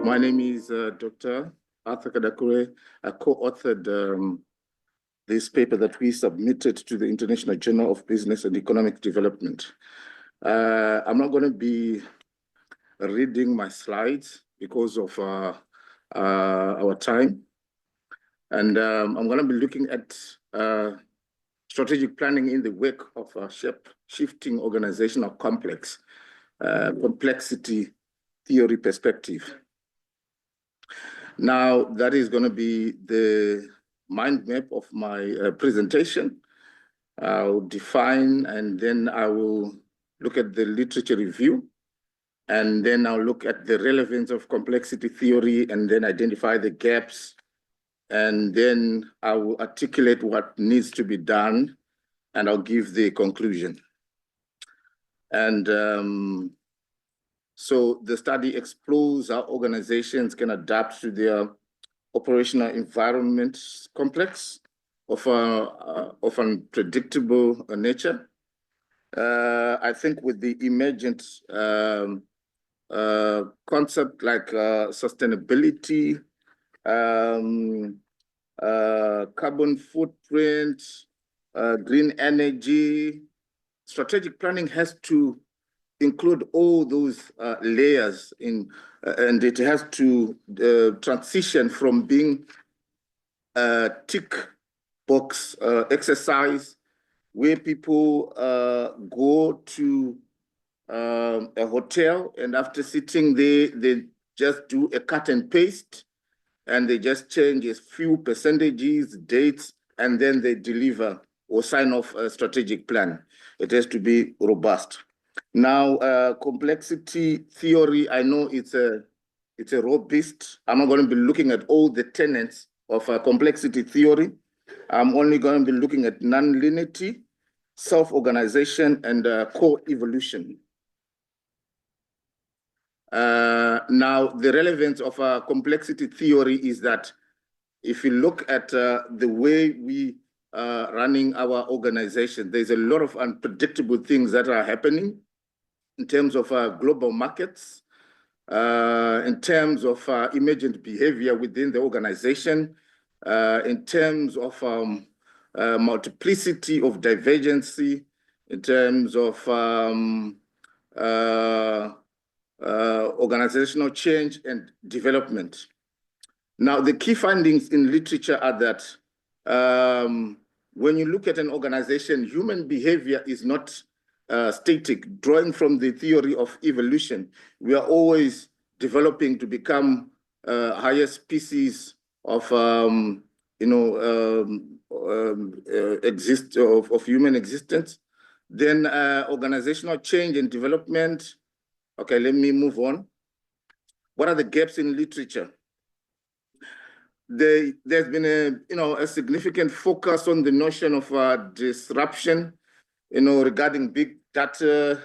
My name is Dr. Arthur Kadakure. I co-authored this paper that we submitted to the International Journal of Business and Economic Development. I'm not going to be reading my slides because of our time. And I'm going to be looking at strategic planning in the wake of a shape-shifting organizational complexity theory perspective. Now, that is going to be the mind map of my presentation. I'll define, and then I will look at the literature review, and then I'll look at the relevance of complexity theory, and then identify the gaps, and then I will articulate what needs to be done, and I'll give the conclusion. And so the study explores how organizations can adapt to their operational environment complex of unpredictable nature. I think with the emergent concept like sustainability, carbon footprint, green energy, strategic planning has to include all those layers and it has to transition from being a tick box exercise where people go to a hotel and after sitting there, they just do a cut and paste and they just change a few percentages, dates, and then they deliver or sign off a strategic plan. It has to be robust. Now, complexity theory, I know it's a raw beast. I'm not going to be looking at all the tenets of complexity theory. I'm only going to be looking at non-linearity, self-organization, and co-evolution. Now, the relevance of complexity theory is that if you look at the way we are running our organization, there's a lot of unpredictable things that are happening in terms of global markets, in terms of emergent behavior within the organization, in terms of multiplicity of divergency, in terms of organizational change and development. Now, the key findings in literature are that when you look at an organization, human behavior is not static. Drawing from the theory of evolution, we are always developing to become higher species of human existence. Then organizational change and development. Okay, let me move on. What are the gaps in literature? There's been a significant focus on the notion of disruption, regarding big data,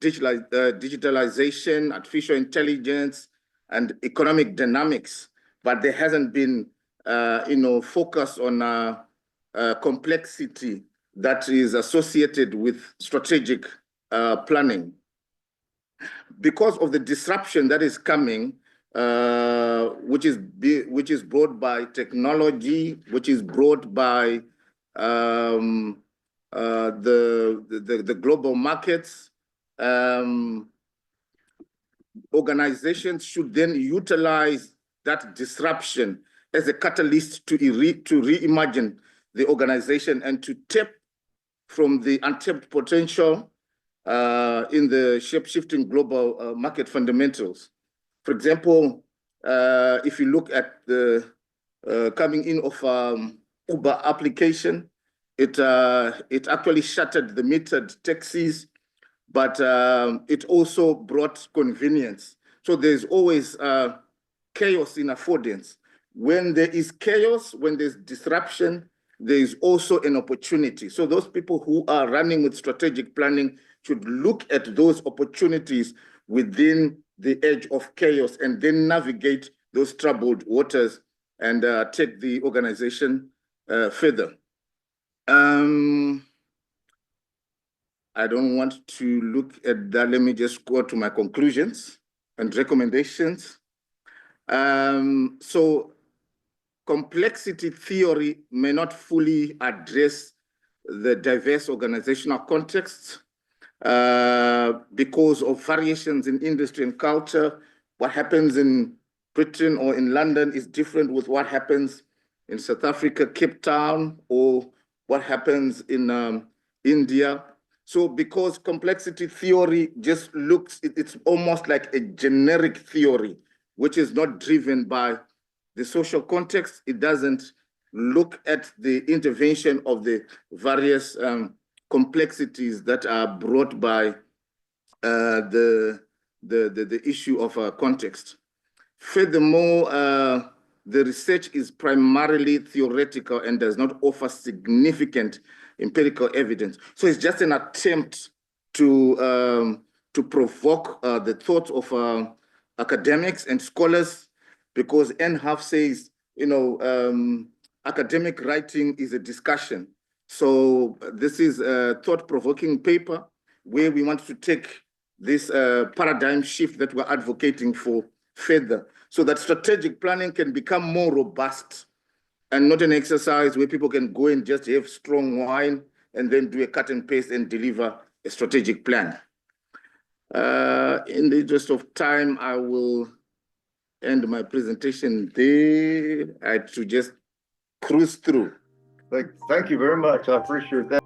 digitalization, artificial intelligence, and economic dynamics, but there hasn't been, focus on complexity that is associated with strategic planning. Because of the disruption that is coming, which is brought by technology, which is brought by the global markets, organizations should then utilize that disruption as a catalyst to reimagine the organization and to tap from the untapped potential in the shape-shifting global market fundamentals. For example, if you look at the coming in of Uber application, it actually shattered the metered taxis, but it also brought convenience. So there's always chaos in affordance. When there is chaos, when there's disruption, there is also an opportunity. So those people who are running with strategic planning should look at those opportunities within the edge of chaos and then navigate those troubled waters and take the organization further. I don't want to look at that. Let me just go to my conclusions and recommendations. So complexity theory may not fully address the diverse organizational contexts because of variations in industry and culture. What happens in Britain or in London is different with what happens in South Africa, Cape Town, or what happens in India. So because complexity theory just looks, it's almost like a generic theory, which is not driven by the social context. It doesn't look at the intervention of the various complexities that are brought by the issue of context. Furthermore, the research is primarily theoretical and does not offer significant empirical evidence. So it's just an attempt to provoke the thoughts of academics and scholars, because NHAF says, you know, academic writing is a discussion. So this is a thought-provoking paper where we want to take this paradigm shift that we're advocating for further, so that strategic planning can become more robust and not an exercise where people can go and just have strong wine and then do a cut and paste and deliver a strategic plan. In the interest of time, I will end my presentation there. I had to just cruise through. Thank you very much. I appreciate that.